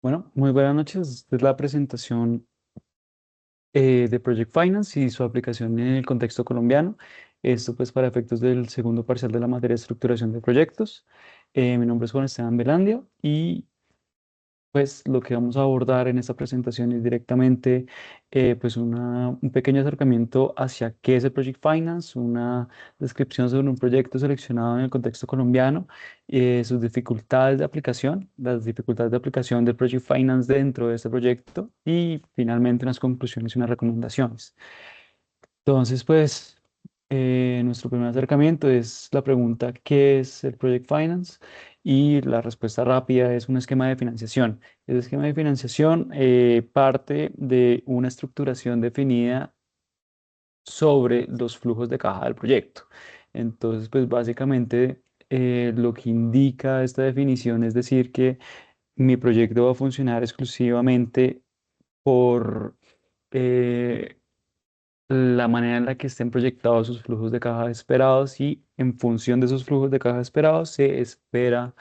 Bueno, muy buenas noches. Esta es la presentación de Project Finance y su aplicación en el contexto colombiano. Esto pues para efectos del segundo parcial de la materia de estructuración de proyectos. Mi nombre es Juan Esteban Velandia y pues lo que vamos a abordar en esta presentación es directamente pues un pequeño acercamiento hacia qué es el Project Finance, una descripción sobre un proyecto seleccionado en el contexto colombiano, sus dificultades de aplicación, las dificultades de aplicación del Project Finance dentro de este proyecto y finalmente unas conclusiones y unas recomendaciones. Entonces, pues, nuestro primer acercamiento es la pregunta, ¿qué es el Project Finance? Y la respuesta rápida es un esquema de financiación. El esquema de financiación parte de una estructuración definida sobre los flujos de caja del proyecto. Entonces, pues, básicamente, lo que indica esta definición es decir que mi proyecto va a funcionar exclusivamente por... eh, la manera en la que estén proyectados sus flujos de caja esperados y en función de esos flujos de caja esperados se espera,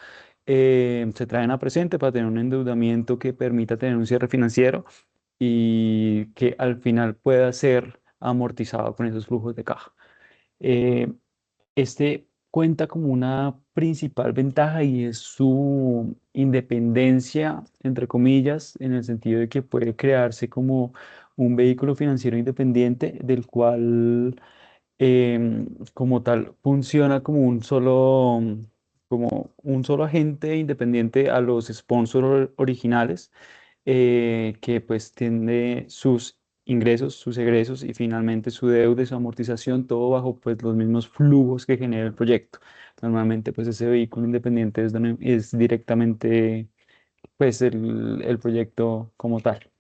se traen a presente para tener un endeudamiento que permita tener un cierre financiero y que al final pueda ser amortizado con esos flujos de caja. Eh, este cuenta como una principal ventaja y es su independencia, entre comillas, en el sentido de que puede crearse como un vehículo financiero independiente del cual como tal funciona como un solo agente independiente a los sponsors originales, que pues tiene sus ingresos, sus egresos y finalmente su deuda y su amortización, todo bajo pues los mismos flujos que genera el proyecto. Normalmente pues ese vehículo independiente es directamente pues el proyecto como tal.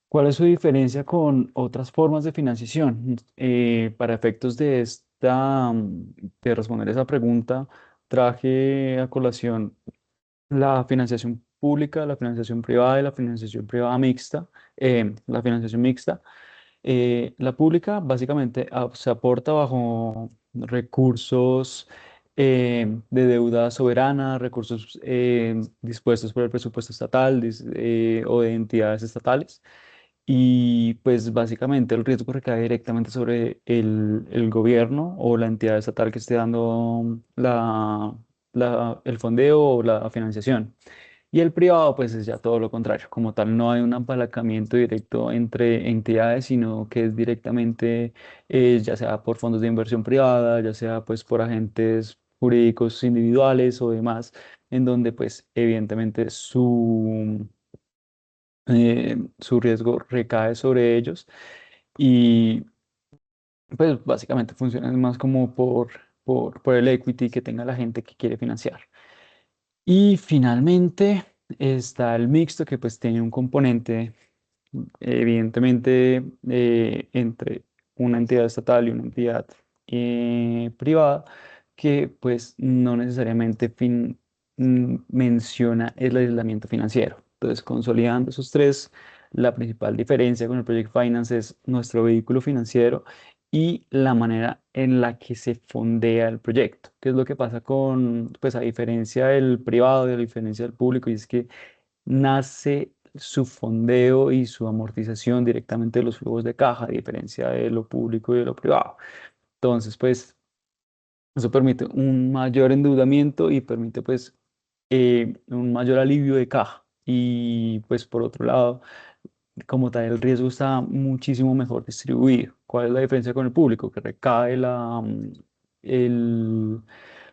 ¿Cuál es su diferencia con otras formas de financiación? Para efectos de responder esa pregunta, traje a colación la financiación pública, la financiación privada y la financiación privada mixta. La financiación mixta. La pública básicamente se aporta bajo recursos de deuda soberana, recursos dispuestos por el presupuesto estatal o de entidades estatales. Y pues básicamente el riesgo recae directamente sobre el gobierno o la entidad estatal que esté dando el fondeo o la financiación. Y el privado, pues es ya todo lo contrario. Como tal, no hay un apalancamiento directo entre entidades, sino que es directamente, ya sea por fondos de inversión privada, ya sea pues por agentes jurídicos individuales o demás, en donde pues evidentemente su riesgo recae sobre ellos y pues básicamente funciona más como por el equity que tenga la gente que quiere financiar. Y finalmente está el mixto que pues tiene un componente evidentemente entre una entidad estatal y una entidad privada que pues no necesariamente menciona el aislamiento financiero. Entonces, consolidando esos tres, la principal diferencia con el Project Finance es nuestro vehículo financiero y la manera en la que se fondea el proyecto. ¿Qué es lo que pasa pues a diferencia del privado y a diferencia del público? Y es que nace su fondeo y su amortización directamente de los flujos de caja, a diferencia de lo público y de lo privado. Entonces, pues, eso permite un mayor endeudamiento y permite, pues, un mayor alivio de caja. Y, pues, por otro lado, como tal, el riesgo está muchísimo mejor distribuido. ¿Cuál es la diferencia con el público? Que recae el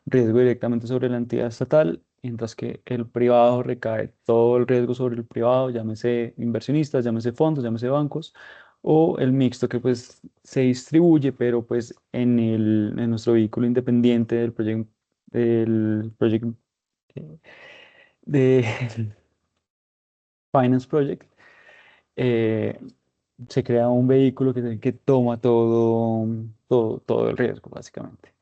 riesgo directamente sobre la entidad estatal, mientras que el privado recae todo el riesgo sobre el privado, llámese inversionistas, llámese fondos, llámese bancos, o el mixto que pues se distribuye, pero pues en nuestro vehículo independiente del project de Finance Project, eh, se crea un vehículo que toma todo el riesgo, básicamente.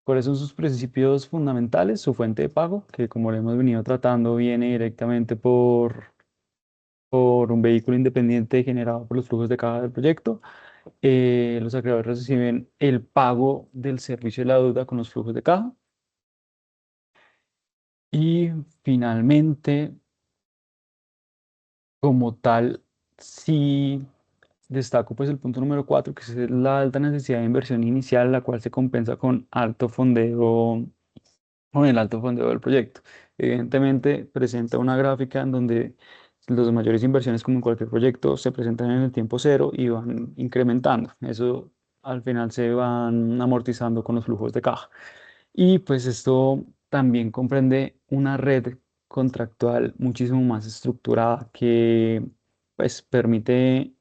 ¿Cuáles son sus principios fundamentales? Su fuente de pago, que como lo hemos venido tratando, viene directamente por un vehículo independiente generado por los flujos de caja del proyecto. Los acreedores reciben el pago del servicio de la deuda con los flujos de caja. Y finalmente, Como tal, sí destaco pues el punto número 4, que es la alta necesidad de inversión inicial, la cual se compensa con el alto fondeo del proyecto. Evidentemente, presenta una gráfica en donde las mayores inversiones, como en cualquier proyecto, se presentan en el tiempo cero y van incrementando. Eso al final se van amortizando con los flujos de caja. Y pues esto también comprende una red contractual muchísimo más estructurada que pues permite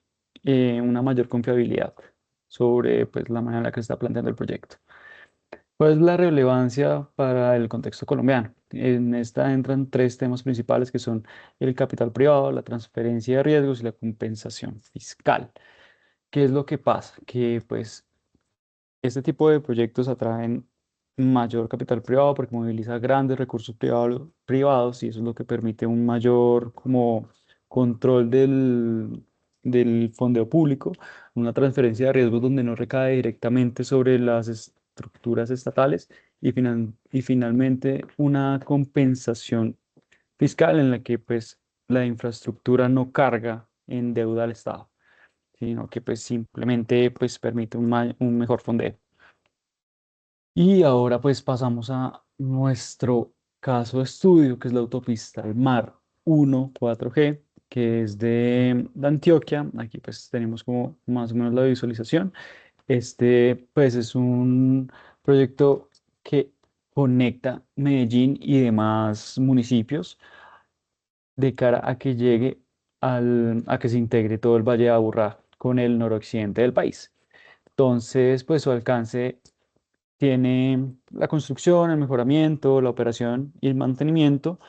una mayor confiabilidad sobre pues la manera en la que se está planteando el proyecto. ¿Cuál es la relevancia para el contexto colombiano? En esta entran tres temas principales que son el capital privado, la transferencia de riesgos y la compensación fiscal. ¿Qué es lo que pasa? Que pues este tipo de proyectos atraen mayor capital privado porque moviliza grandes recursos privados y eso es lo que permite un mayor como control del fondeo público, una transferencia de riesgos donde no recae directamente sobre las estructuras estatales y finalmente una compensación fiscal en la que pues la infraestructura no carga en deuda al Estado, sino que pues simplemente pues permite un mejor fondeo. Y ahora pues pasamos a nuestro caso de estudio, que es la autopista al mar 1 4G, que es de Antioquia. Aquí pues tenemos como más o menos la visualización. Este pues es un proyecto que conecta Medellín y demás municipios de cara a que llegue a que se integre todo el Valle de Aburrá con el noroccidente del país. Entonces, pues su alcance tiene la construcción, el mejoramiento, la operación y el mantenimiento.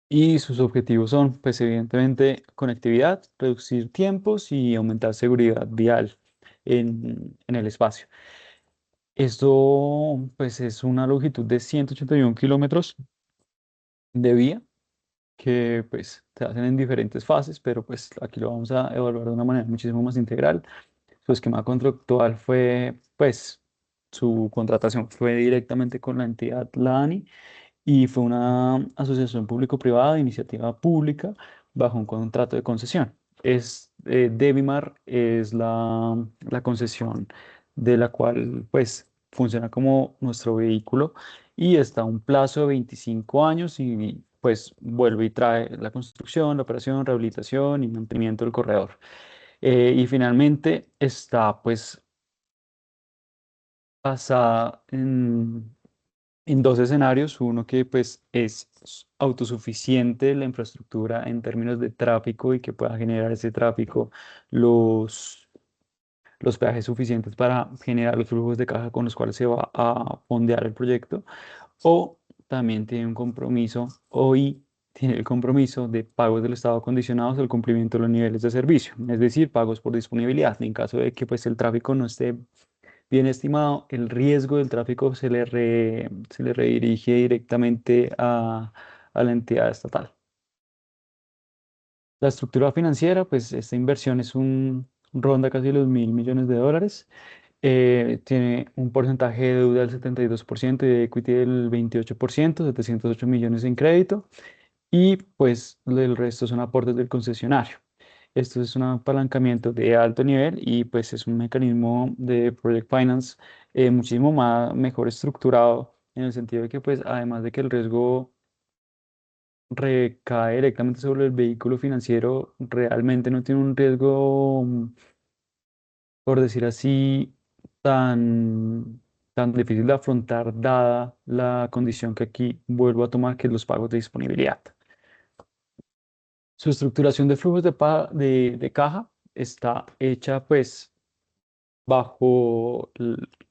Y sus objetivos son, pues evidentemente, conectividad, reducir tiempos y aumentar seguridad vial en el espacio. Esto, pues, es una longitud de 181 kilómetros de vía que, pues, se hacen en diferentes fases, pero, pues, aquí lo vamos a evaluar de una manera muchísimo más integral. Su esquema contractual fue, pues, su contratación fue directamente con la entidad, la ANI, y fue una asociación público-privada de iniciativa pública bajo un contrato de concesión. Debimar es la concesión de la cual, pues, funciona como nuestro vehículo y está a un plazo de 25 años y, pues, vuelve y trae la construcción, la operación, rehabilitación y mantenimiento del corredor. Y finalmente está pues basada en dos escenarios, uno que pues es autosuficiente la infraestructura en términos de tráfico y que pueda generar ese tráfico los, los peajes suficientes para generar los flujos de caja con los cuales se va a fondear el proyecto, o también tiene un compromiso, hoy tiene el compromiso de pagos del Estado condicionados al cumplimiento de los niveles de servicio, es decir, pagos por disponibilidad. En caso de que pues, el tráfico no esté bien estimado, el riesgo del tráfico se le redirige directamente a la entidad estatal. La estructura financiera, pues esta inversión ronda casi los 1.000 millones de dólares. Tiene un porcentaje de deuda del 72% y de equity del 28%, 708 millones en crédito, y pues el resto son aportes del concesionario. Esto es un apalancamiento de alto nivel y pues es un mecanismo de Project Finance muchísimo mejor estructurado en el sentido de que pues además de que el riesgo recae directamente sobre el vehículo financiero, realmente no tiene un riesgo, por decir así, tan difícil de afrontar dada la condición que aquí vuelvo a tomar, que es los pagos de disponibilidad. Su estructuración de flujos de caja está hecha pues bajo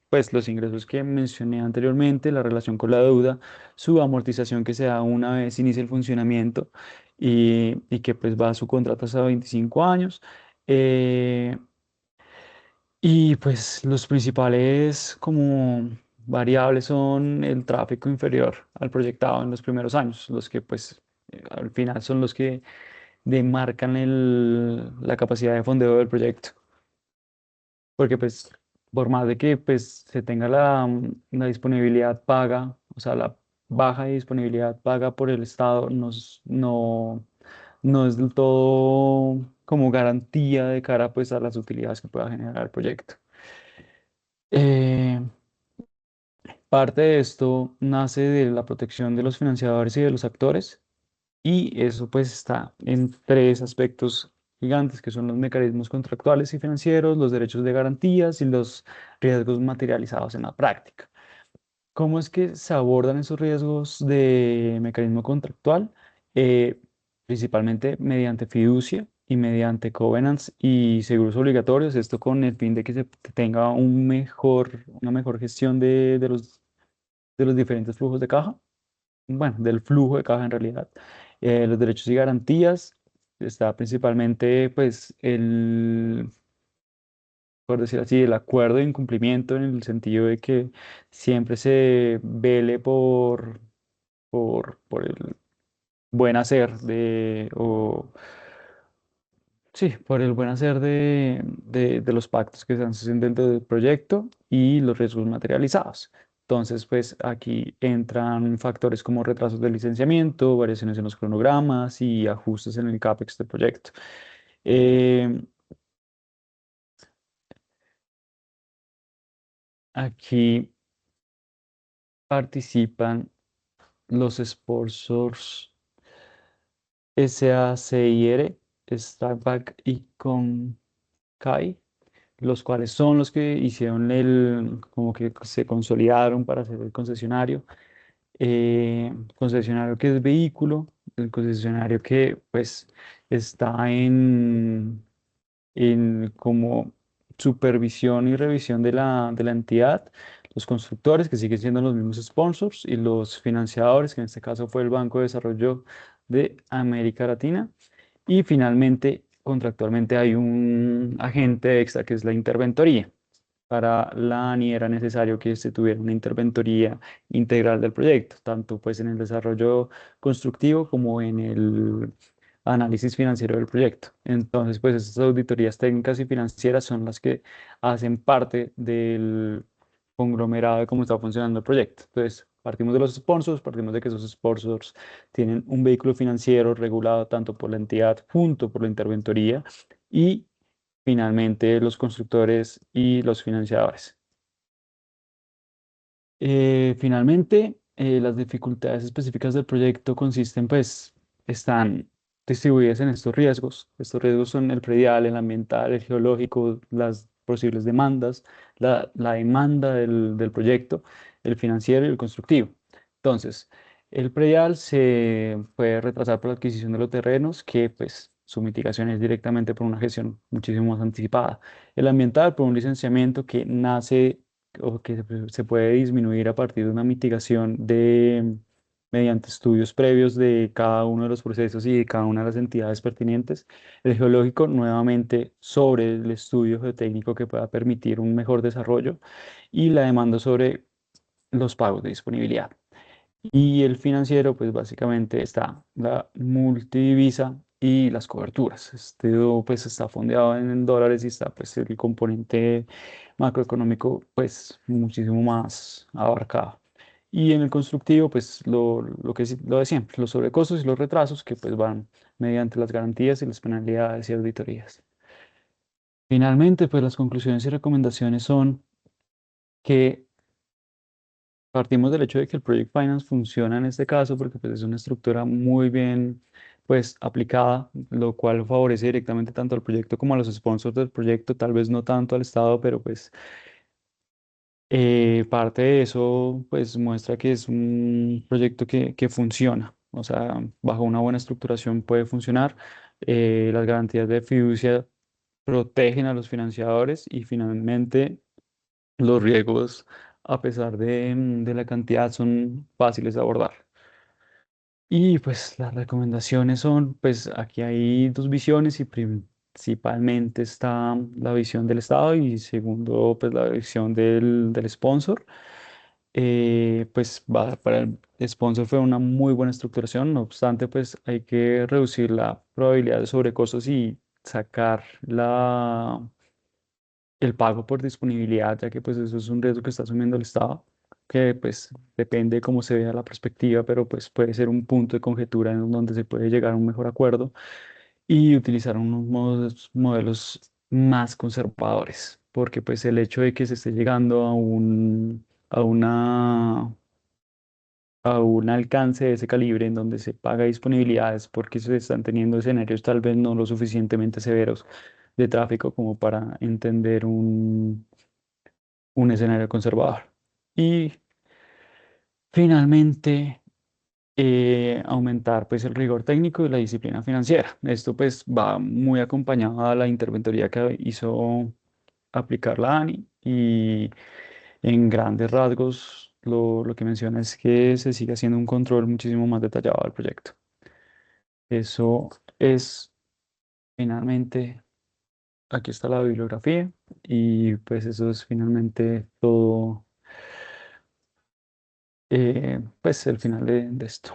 pues, los ingresos que mencioné anteriormente, la relación con la deuda, su amortización que se da una vez inicia el funcionamiento y que pues va a su contrato hasta 25 años. eh, y pues los principales como variables son el tráfico inferior al proyectado en los primeros años, los que pues al final son los que demarcan la capacidad de fondeo del proyecto. Porque pues por más de que pues se tenga la disponibilidad paga, o sea, la baja de disponibilidad paga por el Estado, no no es del todo como garantía de cara pues a las utilidades que pueda generar el proyecto. Eh, Parte de esto nace de la protección de los financiadores y de los actores, y eso pues está en tres aspectos gigantes que son los mecanismos contractuales y financieros, los derechos de garantías y los riesgos materializados en la práctica. ¿Cómo es que se abordan esos riesgos de mecanismo contractual? Eh, Principalmente mediante fiducia y mediante covenants y seguros obligatorios, esto con el fin de que se tenga una mejor gestión de los diferentes flujos de caja, bueno, del flujo de caja en realidad. Los derechos y garantías, está principalmente pues por decir así, el acuerdo de incumplimiento en el sentido de que siempre se vele por el buen hacer sí, por el buen hacer de los pactos que se hacen dentro del proyecto y los riesgos materializados. Entonces, pues aquí entran factores como retrasos de licenciamiento, variaciones en los cronogramas y ajustes en el CAPEX del proyecto. Eh, Aquí participan los sponsors SACIR, Starbucks y Kai, los cuales son los que hicieron como que se consolidaron para hacer el concesionario. Concesionario que es vehículo, el concesionario que pues está en como supervisión y revisión de la entidad, los constructores, que siguen siendo los mismos sponsors, y los financiadores, que en este caso fue el Banco de Desarrollo de América Latina. Y finalmente, contractualmente hay un agente extra que es la interventoría. Para la ANI era necesario que se tuviera una interventoría integral del proyecto, tanto pues en el desarrollo constructivo como en el análisis financiero del proyecto. Entonces, pues estas auditorías técnicas y financieras son las que hacen parte del conglomerado de cómo está funcionando el proyecto. Entonces, partimos de los sponsors, partimos de que esos sponsors tienen un vehículo financiero regulado tanto por la entidad junto por la interventoría y finalmente los constructores y los financiadores. Finalmente, las dificultades específicas del proyecto consisten, pues, están distribuidas en estos riesgos. Estos riesgos son el predial, el ambiental, el geológico, las posibles demandas, la demanda del proyecto, el financiero y el constructivo. Entonces, el predial se puede retrasar por la adquisición de los terrenos, que pues su mitigación es directamente por una gestión muchísimo más anticipada. El ambiental por un licenciamiento que nace o que se puede disminuir a partir de una mitigación mediante estudios previos de cada uno de los procesos y de cada una de las entidades pertinentes. El geológico, nuevamente, sobre el estudio geotécnico que pueda permitir un mejor desarrollo, y la demanda sobre los pagos de disponibilidad. Y el financiero, pues básicamente está la multidivisa y las coberturas. Este pues está fondeado en dólares y está pues el componente macroeconómico pues muchísimo más abarcado. Y en el constructivo pues lo que lo de siempre, los sobrecostos y los retrasos que pues van mediante las garantías y las penalidades y auditorías. Finalmente pues las conclusiones y recomendaciones son que partimos del hecho de que el Project Finance funciona en este caso porque pues, es una estructura muy bien pues, aplicada, lo cual favorece directamente tanto al proyecto como a los sponsors del proyecto, tal vez no tanto al Estado, pero pues parte de eso pues, muestra que es un proyecto que funciona. O sea, bajo una buena estructuración puede funcionar. Las garantías de fiducia protegen a los financiadores y finalmente los riesgos, a pesar de la cantidad, son fáciles de abordar. Y pues las recomendaciones son, pues aquí hay dos visiones y principalmente está la visión del Estado y segundo, pues la visión del sponsor. Pues para el sponsor fue una muy buena estructuración, no obstante, pues hay que reducir la probabilidad de sobrecostos y sacar el pago por disponibilidad, ya que pues eso es un riesgo que está asumiendo el Estado. que pues depende cómo se vea la perspectiva, pero pues puede ser un punto de conjetura en donde se puede llegar a un mejor acuerdo y utilizar unos modelos más conservadores, porque pues el hecho de que se esté llegando a una a un alcance de ese calibre en donde se paga disponibilidades porque se están teniendo escenarios tal vez no lo suficientemente severos de tráfico como para entender un escenario conservador. Y finalmente, aumentar pues el rigor técnico y la disciplina financiera. Esto pues va muy acompañado a la interventoría que hizo aplicar la ANI y en grandes rasgos lo que menciona es que se sigue haciendo un control muchísimo más detallado del proyecto. Eso es finalmente, aquí está la bibliografía y pues eso es finalmente todo, pues el final de esto.